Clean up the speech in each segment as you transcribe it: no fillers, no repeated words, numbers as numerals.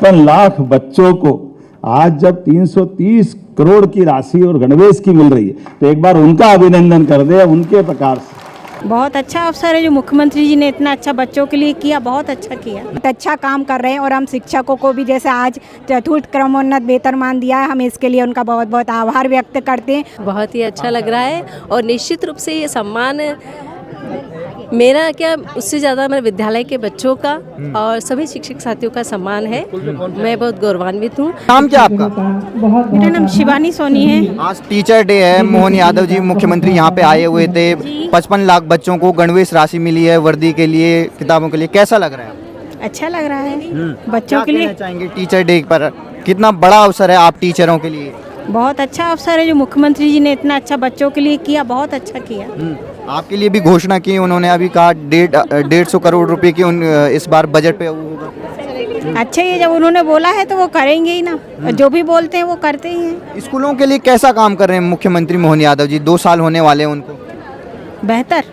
55 लाख बच्चों को आज जब 330 करोड़ की राशि और गणवेश की मिल रही है, तो एक बार उनका अभिनंदन कर दे उनके प्रकार से। बहुत अच्छा अवसर है जो मुख्यमंत्री जी ने इतना अच्छा बच्चों के लिए किया, बहुत अच्छा किया, बहुत अच्छा काम कर रहे हैं। और हम शिक्षकों को भी जैसे आज चतुर्थ क्रमोन्नत वेतनमान दिया है, हम इसके लिए उनका बहुत बहुत आभार व्यक्त करते हैं। बहुत ही अच्छा लग रहा है और निश्चित रूप से ये सम्मान मेरा क्या उससे ज़्यादा मेरे विद्यालय के बच्चों का और सभी शिक्षक साथियों का सम्मान है। मैं बहुत गौरवान्वित हूँ। नाम क्या आपका? मेरा नाम शिवानी सोनी है। आज टीचर डे है, मोहन यादव जी मुख्यमंत्री यहाँ पे आए हुए थे। 55 लाख बच्चों को गणवेश राशि मिली है वर्दी के लिए, किताबों के लिए, कैसा लग रहा है? अच्छा लग रहा है बच्चों के लिए। चाहेंगे टीचर डे पर कितना बड़ा अवसर है आप टीचरों के लिए? बहुत अच्छा अवसर है जो मुख्यमंत्री जी ने इतना अच्छा बच्चों के लिए किया, बहुत अच्छा किया। आपके लिए भी घोषणा की उन्होंने, अभी कहा 150 करोड़ रुपए की इस बार बजट पे होगा। अच्छा, ये जब उन्होंने बोला है तो वो करेंगे ही ना, जो भी बोलते हैं वो करते ही हैं। स्कूलों के लिए कैसा काम कर रहे हैं मुख्यमंत्री मोहन यादव जी? 2 साल होने वाले हैं उनको। बेहतर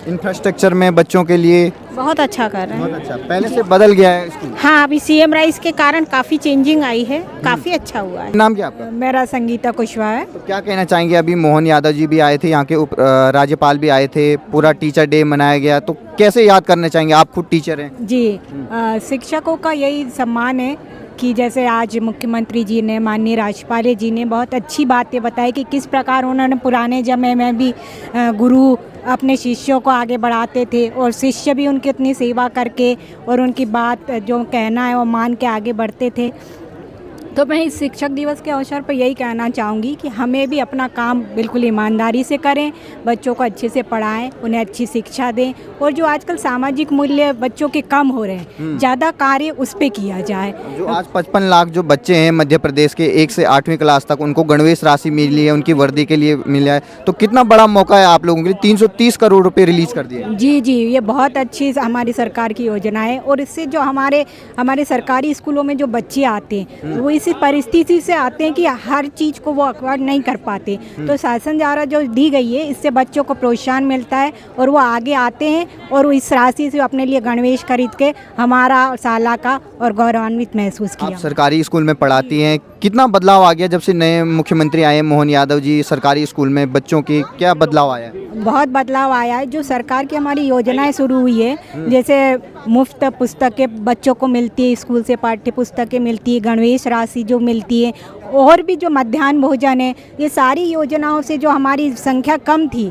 इंफ्रास्ट्रक्चर में बच्चों के लिए बहुत अच्छा कर रहे हैं। बहुत अच्छा, पहले से बदल गया है स्कूल। हाँ, अभी सीएम राइस के कारण काफी चेंजिंग आई है, काफी अच्छा हुआ है। नाम क्या आपका? मेरा संगीता कुशवाहा है। तो क्या कहना चाहेंगे? अभी मोहन यादव जी भी आए थे, यहाँ के राज्यपाल भी आए थे, पूरा टीचर डे मनाया गया, तो कैसे याद करना चाहेंगे? आप खुद टीचर हैं जी। शिक्षकों का यही सम्मान है कि जैसे आज मुख्यमंत्री जी ने, माननीय राज्यपाल जी ने बहुत अच्छी बातें बताई कि किस प्रकार उन्होंने पुराने समय में भी गुरु अपने शिष्यों को आगे बढ़ाते थे और शिष्य भी उनकी इतनी सेवा करके और उनकी बात जो कहना है वो मान के आगे बढ़ते थे। तो मैं इस शिक्षक दिवस के अवसर पर यही कहना चाहूँगी कि हमें भी अपना काम बिल्कुल ईमानदारी से करें, बच्चों को अच्छे से पढ़ाएं, उन्हें अच्छी शिक्षा दें और जो आजकल सामाजिक मूल्य बच्चों के कम हो रहे हैं, ज़्यादा कार्य उस पर किया जाए। जो आज 55 लाख जो बच्चे हैं मध्य प्रदेश के 1 से 8वीं क्लास तक, उनको गणवेश राशि मिली है, उनकी वर्दी के लिए मिला है, तो कितना बड़ा मौका है आप लोगों के लिए? 330 करोड़ रुपये रिलीज कर दिए। जी, ये बहुत अच्छी हमारी सरकार की योजना है और इससे जो हमारे सरकारी स्कूलों में जो बच्चे आते हैं वो इसी परिस्थिति से आते हैं कि हर चीज़ को वो अफोर्ड नहीं कर पाते, तो शासन द्वारा जो दी गई है इससे बच्चों को प्रोत्साहन मिलता है और वो आगे आते हैं और इस राशि से अपने लिए गणवेश खरीद के हमारा शाला का और गौरवान्वित महसूस किया। आप सरकारी स्कूल में पढ़ाती हैं, कितना बदलाव आ गया जब से नए मुख्यमंत्री आए मोहन यादव जी? सरकारी स्कूल में बच्चों की क्या बदलाव आया है? बहुत बदलाव आया है। जो सरकार की हमारी योजनाएं शुरू हुई है, जैसे मुफ्त पुस्तकें बच्चों को मिलती है, स्कूल से पाठ्य पुस्तकें मिलती है, गणवेश राशि जो मिलती है और भी जो मध्याह्न भोजन है, ये सारी योजनाओं से जो हमारी संख्या कम थी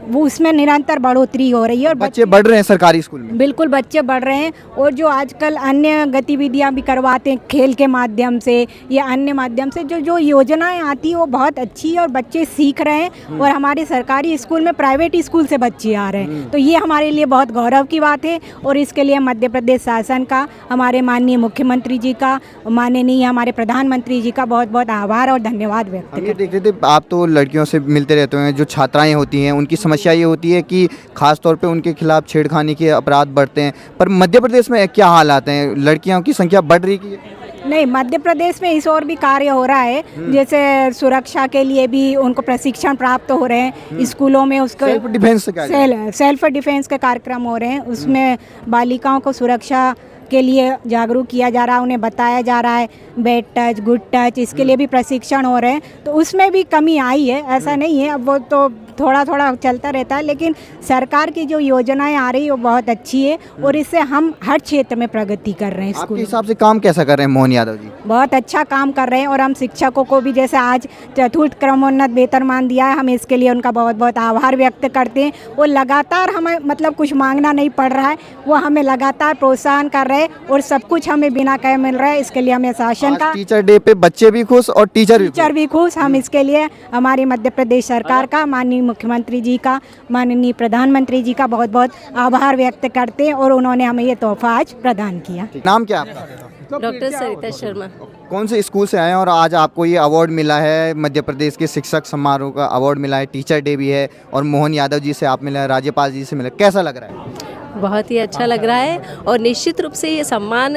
वो उसमें निरंतर बढ़ोतरी हो रही है और बच्चे बढ़ रहे हैं सरकारी स्कूल में। बिल्कुल बच्चे बढ़ रहे हैं और जो आजकल अन्य गतिविधियां भी करवाते हैं खेल के माध्यम से या अन्य माध्यम से, जो योजनाएं आती है वो बहुत अच्छी है और बच्चे सीख रहे हैं और हमारे सरकारी स्कूल में प्राइवेट स्कूल से बच्चे आ रहे हैं, तो ये हमारे लिए बहुत गौरव की बात है। और इसके लिए मध्य प्रदेश शासन का, हमारे माननीय मुख्यमंत्री जी का, माननीय हमारे प्रधानमंत्री जी का बहुत बहुत आभार और धन्यवाद व्यक्त करते हैं। देख रहे थे, आप तो लड़कियों से मिलते रहते हैं, जो छात्राएं होती हैं उनकी समस्या ये होती है कि खास तौर पे उनके खिलाफ छेड़खानी के अपराध बढ़ते हैं, पर मध्य प्रदेश में क्या हालात हैं? लड़कियों की संख्या बढ़ रही है? नहीं, मध्य प्रदेश में इस और भी कार्य हो रहा है, जैसे सुरक्षा के लिए भी उनको प्रशिक्षण प्राप्त हो रहे हैं स्कूलों में, उसको सेल्फ डिफेंस के कार्यक्रम हो रहे हैं, उसमें बालिकाओं को सुरक्षा के लिए जागरूक किया जा रहा है, उन्हें बताया जा रहा है बैड टच, गुड टच, इसके लिए भी प्रशिक्षण हो रहे हैं, तो उसमें भी कमी आई है, ऐसा नहीं है, अब वो तो थोड़ा थोड़ा चलता रहता है, लेकिन सरकार की जो योजनाएं आ रही है वो बहुत अच्छी है और इससे हम हर क्षेत्र में प्रगति कर रहे हैं। आपके हिसाब से काम कैसा कर रहे हैं मोहन यादव जी? बहुत अच्छा काम कर रहे हैं और हम शिक्षकों को भी जैसे आज चतुर्थ क्रमोन्नत वेतनमान दिया है, हम इसके लिए उनका बहुत बहुत आभार व्यक्त करते हैं। वो लगातार हमें मतलब कुछ मांगना नहीं पड़ रहा है, वो हमें लगातार प्रोत्साहन कर रहे हैं और सब कुछ हमें बिना कहे मिल रहा है, इसके लिए हमें शासन का, टीचर डे पे बच्चे भी खुश और टीचर भी खुश। हम इसके लिए हमारी मध्य प्रदेश सरकार का, माननीय मुख्यमंत्री जी का, माननीय प्रधानमंत्री जी का बहुत बहुत आभार व्यक्त करते हैं और उन्होंने हमें ये तोहफा आज प्रदान किया। नाम क्या आपका? डॉक्टर सरिता शर्मा। कौन से स्कूल से आए हैं और आज आपको ये अवार्ड मिला है? मध्य प्रदेश के शिक्षक समारोह का अवार्ड मिला है, टीचर डे भी है और मोहन यादव जी से आप मिला है, राज्यपाल जी से मिला, कैसा लग रहा है? बहुत ही अच्छा लग रहा है और निश्चित रूप से ये सम्मान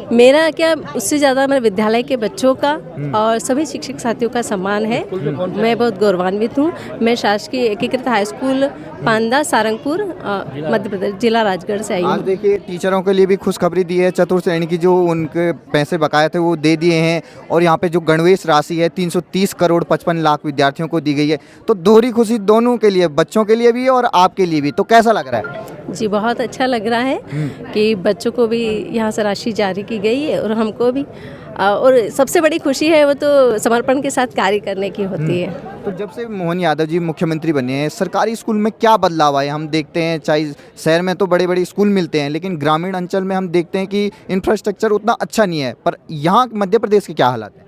मेरा क्या उससे ज़्यादा मेरे विद्यालय के बच्चों का और सभी शिक्षक साथियों का सम्मान है। मैं बहुत गौरवान्वित हूँ। मैं शासकीय एकीकृत हाई स्कूल पांदा सारंगपुर मध्य प्रदेश जिला राजगढ़ से आई आज हूँ। देखिए टीचरों के लिए भी खुशखबरी दी है, चतुर्थ श्रेणी की जो उनके पैसे बकाया थे वो दे दिए हैं और यहाँ पे जो गणवेश राशि है 330 करोड़ 55 लाख विद्यार्थियों को दी गई है। तो दोहरी खुशी दोनों के लिए, बच्चों के लिए भी और आपके लिए भी। तो कैसा लग रहा है? जी बहुत अच्छा लग रहा है कि बच्चों को भी यहाँ से राशि जारी की गई है और हमको भी। और सबसे बड़ी खुशी है वो तो समर्पण के साथ कार्य करने की होती है। तो जब से मोहन यादव जी मुख्यमंत्री बने हैं, सरकारी स्कूल में क्या बदलाव आए? हम देखते हैं चाहे शहर में तो बड़े बड़े स्कूल मिलते हैं, लेकिन ग्रामीण अंचल में हम देखते हैं कि इंफ्रास्ट्रक्चर उतना अच्छा नहीं है। पर यहाँ मध्य प्रदेश के क्या हालात हैं?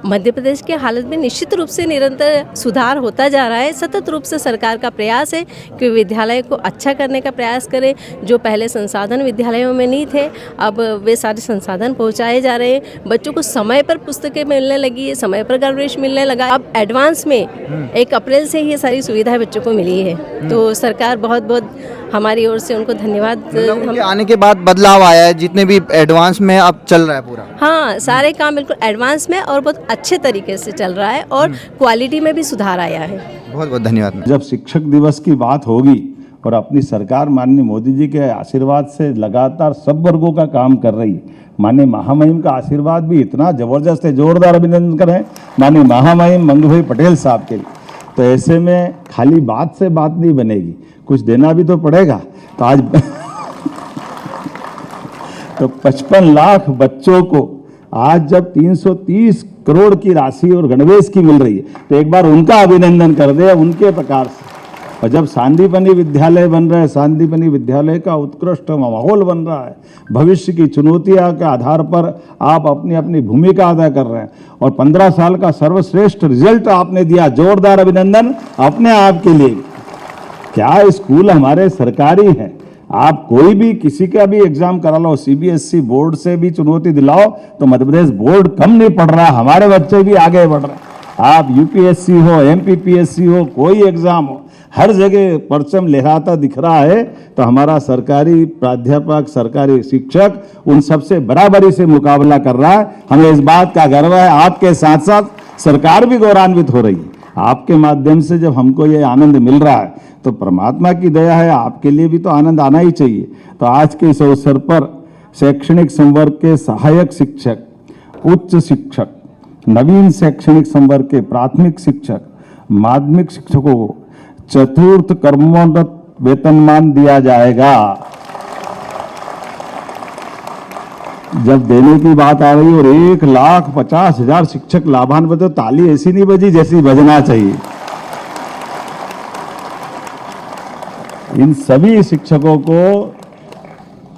मध्य प्रदेश के हालत में निश्चित रूप से निरंतर सुधार होता जा रहा है। सतत रूप से सरकार का प्रयास है कि विद्यालय को अच्छा करने का प्रयास करें। जो पहले संसाधन विद्यालयों में नहीं थे, अब वे सारे संसाधन पहुंचाए जा रहे हैं। बच्चों को समय पर पुस्तकें मिलने लगी है, समय पर गणवेश मिलने लगा। अब एडवांस में 1 अप्रैल से ये सारी सुविधाएं बच्चों को मिली है। तो सरकार बहुत बहुत हमारी ओर से उनको धन्यवाद। उनके आने के बाद बदलाव आया है, जितने भी एडवांस में अब चल रहा है पूरा। हाँ, सारे काम बिल्कुल एडवांस में और बहुत अच्छे तरीके से चल रहा है और क्वालिटी में भी सुधार आया है। बहुत बहुत धन्यवाद। जब शिक्षक दिवस की बात होगी और अपनी सरकार माननीय मोदी जी के आशीर्वाद से लगातार सब वर्गों का काम कर रही है। माननीय महामहिम का आशीर्वाद भी इतना जबरदस्त है, जोरदार अभिनंदन करें माननीय महामहिम मंगूभाई पटेल साहब के लिए। तो ऐसे में खाली बात से बात नहीं बनेगी, कुछ देना भी तो पड़ेगा। तो आज तो 55 लाख बच्चों को आज जब 330 करोड़ की राशि और गणवेश की मिल रही है, तो एक बार उनका अभिनंदन कर दे उनके प्रकार से। और जब सांदीपनी विद्यालय बन रहा है, सांदीपनी विद्यालय का उत्कृष्ट माहौल बन रहा है, भविष्य की चुनौतियां के आधार पर आप अपनी अपनी भूमिका अदा कर रहे हैं और 15 साल का सर्वश्रेष्ठ रिजल्ट आपने दिया। जोरदार अभिनंदन अपने आप के लिए। क्या स्कूल हमारे सरकारी हैं, आप कोई भी किसी का भी एग्जाम करा लो, सीबीएसई बोर्ड से भी चुनौती दिलाओ तो मध्य प्रदेश बोर्ड कम नहीं पढ़ रहा, हमारे बच्चे भी आगे बढ़ रहे हैं। आप यूपीएससी हो, एमपीपीएससी हो, कोई एग्जाम हो, हर जगह परचम लहराता दिख रहा है। तो हमारा सरकारी प्राध्यापक, सरकारी शिक्षक उन सबसे बराबरी से मुकाबला कर रहा है। हमें इस बात का गर्व है। आपके साथ साथ सरकार भी गौरवान्वित हो रही है। आपके माध्यम से जब हमको ये आनंद मिल रहा है तो परमात्मा की दया है, आपके लिए भी तो आनंद आना ही चाहिए। तो आज के इस अवसर पर शैक्षणिक संवर्ग के सहायक शिक्षक, उच्च शिक्षक, नवीन शैक्षणिक संवर्ग के प्राथमिक शिक्षक, माध्यमिक शिक्षकों को चतुर्थ कर्मोन्नत वेतनमान दिया जाएगा। जब देने की बात आ रही और 1,50,000 शिक्षक लाभान्वित, तो ताली ऐसी नहीं बजी जैसी बजना चाहिए। इन सभी शिक्षकों को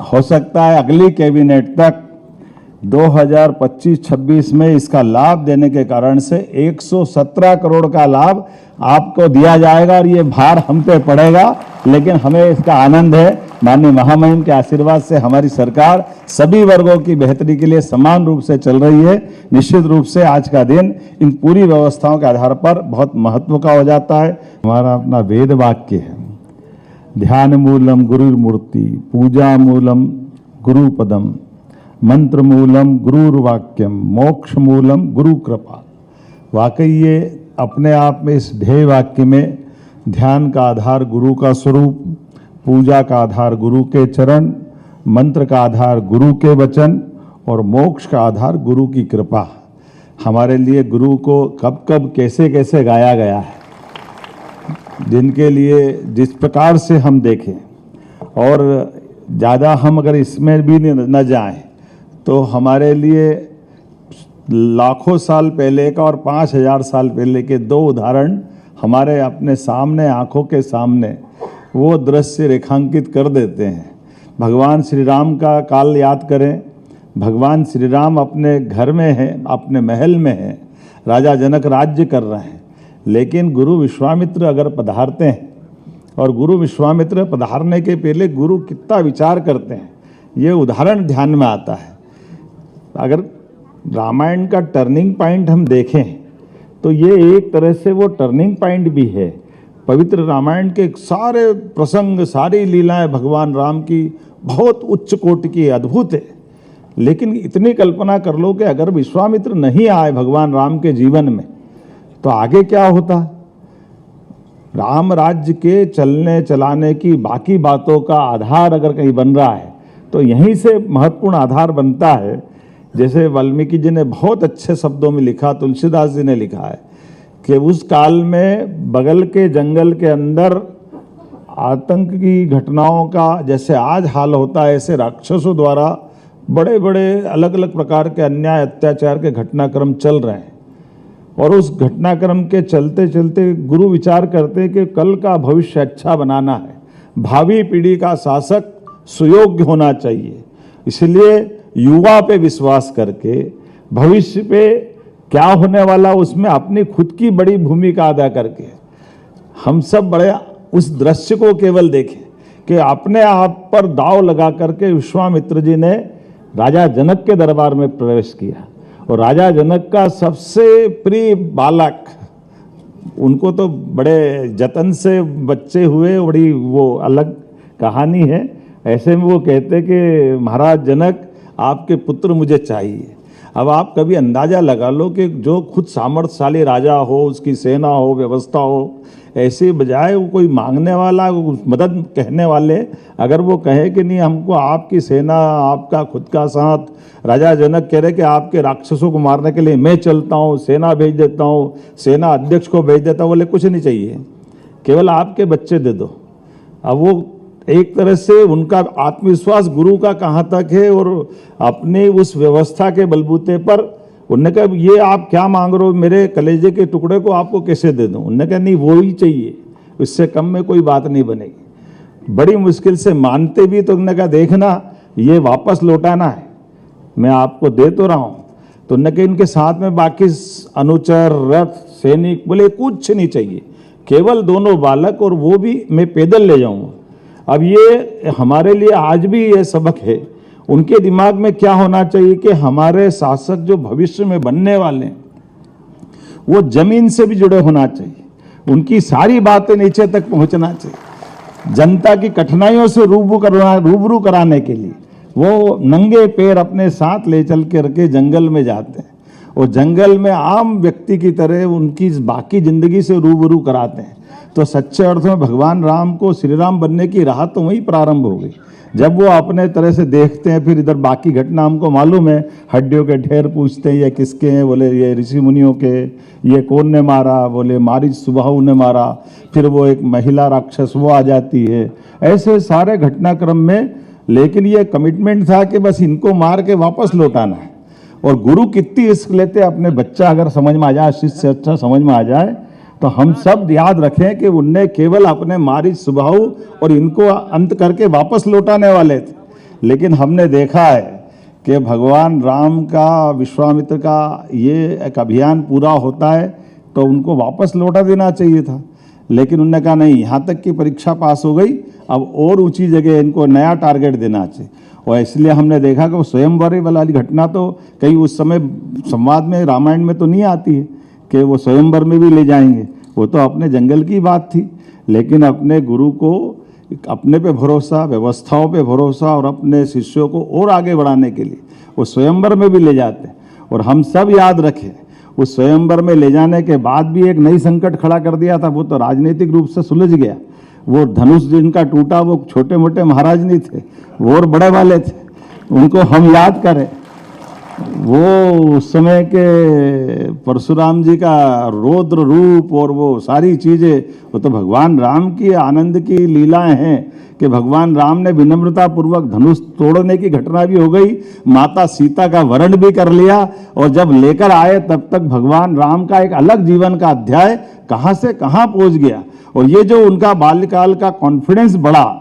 हो सकता है अगली कैबिनेट तक 2025-26 में इसका लाभ देने के कारण से 117 करोड़ का लाभ आपको दिया जाएगा और ये भार हम पे पड़ेगा। लेकिन हमें इसका आनंद है, माननीय महामहिम के आशीर्वाद से हमारी सरकार सभी वर्गों की बेहतरी के लिए समान रूप से चल रही है। निश्चित रूप से आज का दिन इन पूरी व्यवस्थाओं के आधार पर बहुत महत्व का हो जाता है। हमारा अपना वेद वाक्य है, ध्यान मूलम गुरुर्मूर्ति, पूजा मूलम गुरुपदम, मंत्र मूलम गुरुर्वाक्यम, मोक्ष मूलम गुरु कृपा। वाकई ये अपने आप में इस ध्येय वाक्य में ध्यान का आधार गुरु का स्वरूप, पूजा का आधार गुरु के चरण, मंत्र का आधार गुरु के वचन और मोक्ष का आधार गुरु की कृपा। हमारे लिए गुरु को कब कब कैसे कैसे गाया गया है, जिनके लिए जिस प्रकार से हम देखें और ज़्यादा हम अगर इसमें भी न जाएं तो हमारे लिए लाखों साल पहले का और 5,000 साल पहले के 2 उदाहरण हमारे अपने सामने, आंखों के सामने वो दृश्य रेखांकित कर देते हैं। भगवान श्री राम का काल याद करें। भगवान श्री राम अपने घर में हैं, अपने महल में हैं, राजा जनक राज्य कर रहे हैं, लेकिन गुरु विश्वामित्र अगर पधारते हैं और गुरु विश्वामित्र पधारने के पहले गुरु कितना विचार करते हैं, ये उदाहरण ध्यान में आता है। अगर रामायण का टर्निंग पॉइंट हम देखें तो ये एक तरह से वो टर्निंग पॉइंट भी है। पवित्र रामायण के सारे प्रसंग, सारी लीलाएं भगवान राम की बहुत उच्च कोटि की, अद्भुत है। लेकिन इतनी कल्पना कर लो कि अगर विश्वामित्र नहीं आए भगवान राम के जीवन में तो आगे क्या होता। राम राज्य के चलने चलाने की बाकी बातों का आधार अगर कहीं बन रहा है तो यहीं से महत्वपूर्ण आधार बनता है। जैसे वाल्मीकि जी ने बहुत अच्छे शब्दों में लिखा, तुलसीदास जी ने लिखा है कि उस काल में बगल के जंगल के अंदर आतंक की घटनाओं का जैसे आज हाल होता है, ऐसे राक्षसों द्वारा बड़े बड़े अलग अलग प्रकार के अन्याय अत्याचार के घटनाक्रम चल रहे हैं। और उस घटनाक्रम के चलते चलते गुरु विचार करते कि कल का भविष्य अच्छा बनाना है, भावी पीढ़ी का शासक सुयोग्य होना चाहिए। इसलिए युवा पे विश्वास करके भविष्य पे क्या होने वाला उसमें अपनी खुद की बड़ी भूमिका अदा करके हम सब बड़े उस दृश्य को केवल देखें कि अपने आप पर दांव लगा करके विश्वामित्र जी ने राजा जनक के दरबार में प्रवेश किया। और राजा जनक का सबसे प्रिय बालक, उनको तो बड़े जतन से बच्चे हुए, बड़ी वो अलग कहानी है। ऐसे में वो कहते कि महाराज जनक आपके पुत्र मुझे चाहिए। अब आप कभी अंदाजा लगा लो कि जो खुद सामर्थ्यशाली राजा हो, उसकी सेना हो, व्यवस्था हो, ऐसे बजाय वो कोई मांगने वाला, मदद कहने वाले, अगर वो कहे कि नहीं हमको आपकी सेना, आपका खुद का साथ, राजा जनक कह रहे कि आपके राक्षसों को मारने के लिए मैं चलता हूँ, सेना भेज देता हूँ, सेना अध्यक्ष को भेज देता हूँ, बोले कुछ नहीं चाहिए, केवल आपके बच्चे दे दो। अब वो एक तरह से उनका आत्मविश्वास गुरु का कहाँ तक है, और अपने उस व्यवस्था के बलबूते पर उन्होंने कहा ये आप क्या मांग रहे हो, मेरे कलेजे के टुकड़े को आपको कैसे दे दूं। उन्होंने कहा नहीं वो ही चाहिए, इससे कम में कोई बात नहीं बनेगी। बड़ी मुश्किल से मानते भी तो उन्होंने कहा देखना ये वापस लौटाना है, मैं आपको दे तो रहा हूँ। तो उन्होंने कहा इनके साथ में बाकी अनुचर, रथ, सैनिक, बोले कुछ नहीं चाहिए, केवल दोनों बालक, और वो भी मैं पैदल ले जाऊँगा। अब ये हमारे लिए आज भी ये सबक है। उनके दिमाग में क्या होना चाहिए कि हमारे शासक जो भविष्य में बनने वाले हैं वो जमीन से भी जुड़े होना चाहिए, उनकी सारी बातें नीचे तक पहुंचना चाहिए। जनता की कठिनाइयों से रूबरू कराने के लिए वो नंगे पैर अपने साथ ले चल के रखे जंगल में जाते हैं, और जंगल में आम व्यक्ति की तरह उनकी बाकी जिंदगी से रूबरू कराते हैं। तो सच्चे अर्थ में भगवान राम को श्री राम बनने की राह तो वहीं प्रारंभ हो गई, जब वो अपने तरह से देखते हैं। फिर इधर बाकी घटना हमको मालूम है, हड्डियों के ढेर पूछते हैं ये किसके हैं, बोले ये ऋषि मुनियों के। ये कौन ने मारा, बोले मारीच सुबाहु ने मारा। फिर वो एक महिला राक्षस वो आ जाती है। ऐसे सारे घटनाक्रम में, लेकिन ये कमिटमेंट था कि बस इनको मार के वापस लौटाना है। और गुरु कितनी रिस्क लेते, अपने बच्चा अगर समझ में आ जाए, शिष्य से अच्छा समझ में आ जाए, तो हम सब याद रखें कि उनने केवल अपने मारीच सुबाहु और इनको अंत करके वापस लौटाने वाले थे। लेकिन हमने देखा है कि भगवान राम का, विश्वामित्र का ये एक अभियान पूरा होता है तो उनको वापस लौटा देना चाहिए था। लेकिन उन्होंने कहा नहीं, यहाँ तक की परीक्षा पास हो गई, अब और ऊंची जगह इनको नया टारगेट देना चाहिए। और इसलिए हमने देखा कि वो स्वयंवर वाली घटना तो कहीं उस समय संवाद में, रामायण में तो नहीं आती है कि वो स्वयंवर में भी ले जाएंगे, वो तो अपने जंगल की बात थी। लेकिन अपने गुरु को अपने पे भरोसा, व्यवस्थाओं पे भरोसा, और अपने शिष्यों को और आगे बढ़ाने के लिए वो स्वयंवर में भी ले जाते हैं। और हम सब याद रखें, उस स्वयंवर में ले जाने के बाद भी एक नई संकट खड़ा कर दिया था, वो तो राजनीतिक रूप से सुलझ गया। वो धनुष जिनका टूटा, वो छोटे मोटे महाराज नहीं थे, वो और बड़े वाले थे, उनको हम याद करें। वो उस समय के परशुराम जी का रौद्र रूप और वो सारी चीज़ें, वो तो भगवान राम की आनंद की लीलाएं हैं कि भगवान राम ने विनम्रता पूर्वक धनुष तोड़ने की घटना भी हो गई, माता सीता का वरण भी कर लिया, और जब लेकर आए तब तक भगवान राम का एक अलग जीवन का अध्याय कहाँ से कहाँ पहुँच गया। और ये जो उनका बाल्यकाल का कॉन्फिडेंस बढ़ा,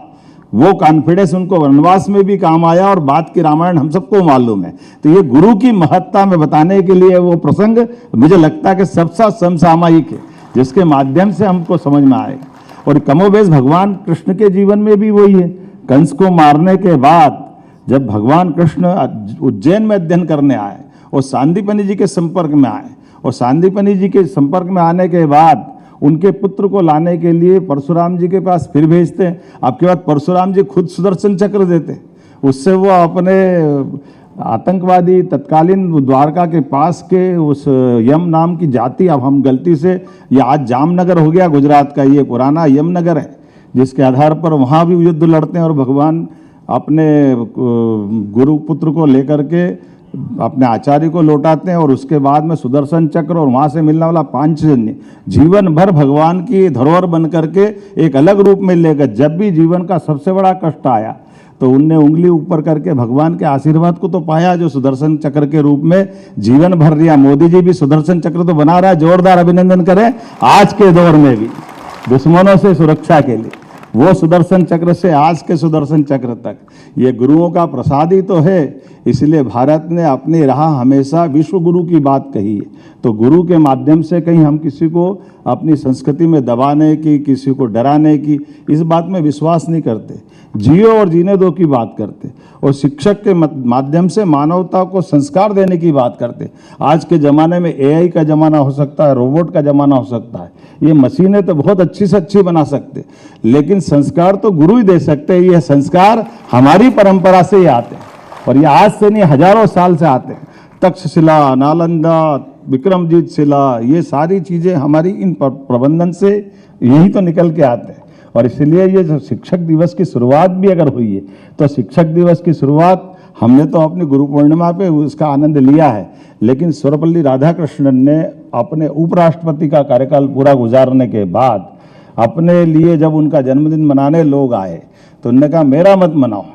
वो कॉन्फिडेंस उनको वनवास में भी काम आया, और बात की रामायण हम सबको मालूम है। तो ये गुरु की महत्ता में बताने के लिए वो प्रसंग मुझे लगता है कि सबसे समसामयिक है, जिसके माध्यम से हमको समझ में आएगा। और कमोबेश भगवान कृष्ण के जीवन में भी वही है। कंस को मारने के बाद जब भगवान कृष्ण उज्जैन में अध्ययन करने आए और सांदीपनि जी के संपर्क में आए, और सांदीपनि जी के संपर्क में आने के बाद उनके पुत्र को लाने के लिए परशुराम जी के पास फिर भेजते हैं। आपके बाद परशुराम जी खुद सुदर्शन चक्र देते, उससे वो अपने आतंकवादी तत्कालीन द्वारका के पास के उस यम नाम की जाति, अब हम गलती से ये आज जामनगर हो गया गुजरात का, ये पुराना यमनगर है जिसके आधार पर वहाँ भी युद्ध लड़ते हैं और भगवान अपने गुरु पुत्र को लेकर के अपने आचार्य को लौटाते हैं और उसके बाद में सुदर्शन चक्र और वहाँ से मिलने वाला पांचजन्य जीवन भर भगवान की धरोहर बन करके एक अलग रूप में लेकर, जब भी जीवन का सबसे बड़ा कष्ट आया तो उनने उंगली ऊपर करके भगवान के आशीर्वाद को तो पाया, जो सुदर्शन चक्र के रूप में जीवन भर रिया। मोदी जी भी सुदर्शन चक्र तो बना रहा है, जोरदार अभिनंदन करें। आज के दौर में भी दुश्मनों से सुरक्षा के लिए वो सुदर्शन चक्र से आज के सुदर्शन चक्र तक ये गुरुओं का प्रसाद ही तो है। इसलिए भारत ने अपनी राह हमेशा विश्व गुरु की बात कही है। तो गुरु के माध्यम से कहीं हम किसी को अपनी संस्कृति में दबाने की, किसी को डराने की, इस बात में विश्वास नहीं करते। जियो और जीने दो की बात करते और शिक्षक के माध्यम से मानवता को संस्कार देने की बात करते। आज के ज़माने में एआई का ज़माना हो सकता है, रोबोट का ज़माना हो सकता है, ये मशीनें तो बहुत अच्छी से अच्छी बना सकते, लेकिन संस्कार तो गुरु ही दे सकते हैं। ये संस्कार हमारी परंपरा से ही आते हैं और ये आज से नहीं, हजारों साल से आते हैं। तक्षशिला, नालंदा, विक्रमजीत शिला, ये सारी चीज़ें हमारी इन प्रबंधन से यही तो निकल के आते हैं। और इसलिए ये जो शिक्षक दिवस की शुरुआत भी अगर हुई है तो शिक्षक दिवस की शुरुआत हमने तो अपनी गुरु पूर्णिमा पे उसका आनंद लिया है, लेकिन सर्वपल्ली राधाकृष्णन ने अपने उपराष्ट्रपति का कार्यकाल पूरा गुजारने के बाद अपने लिए जब उनका जन्मदिन मनाने लोग आए तो उन्होंने कहा मेरा मत मनाओ,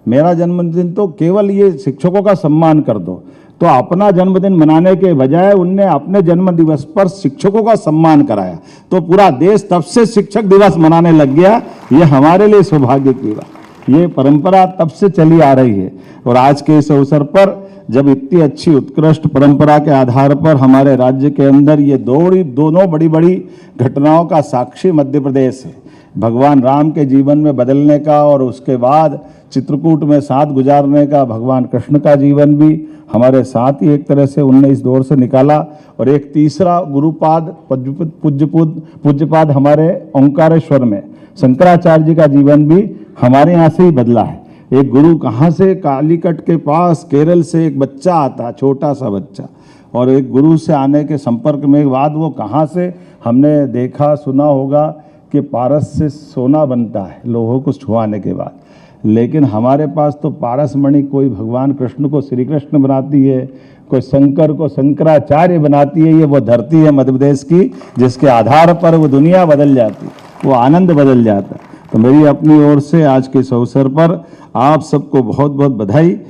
मेरा जन्मदिन तो केवल ये शिक्षकों का सम्मान कर दो। तो अपना जन्मदिन मनाने के बजाय उनने अपने जन्म दिवस पर शिक्षकों का सम्मान कराया, तो पूरा देश तब से शिक्षक दिवस मनाने लग गया। ये हमारे लिए सौभाग्य की बात, ये परंपरा तब से चली आ रही है। और आज के इस अवसर पर जब इतनी अच्छी उत्कृष्ट परंपरा के आधार पर हमारे राज्य के अंदर ये दोनों बड़ी बड़ी घटनाओं का साक्षी मध्य प्रदेश है, भगवान राम के जीवन में बदलने का और उसके बाद चित्रकूट में साथ गुजारने का, भगवान कृष्ण का जीवन भी हमारे साथ ही एक तरह से उनने इस दौर से निकाला। और एक तीसरा गुरुपाद पूज्यपाद हमारे ओंकारेश्वर में शंकराचार्य जी का जीवन भी हमारे यहाँ से ही बदला है। एक गुरु कहाँ से, कालीकट के पास केरल से एक बच्चा आता, छोटा सा बच्चा, और एक गुरु से आने के संपर्क में बाद वो कहाँ से, हमने देखा सुना होगा कि पारस से सोना बनता है लोहों को छुआने के बाद, लेकिन हमारे पास तो पारस मणि कोई भगवान कृष्ण को श्री कृष्ण बनाती है, कोई शंकर को शंकराचार्य बनाती है। ये वो धरती है मध्य प्रदेश की जिसके आधार पर वो दुनिया बदल जाती, वो आनंद बदल जाता। तो मेरी अपनी ओर से आज के इस अवसर पर आप सबको बहुत बहुत बधाई।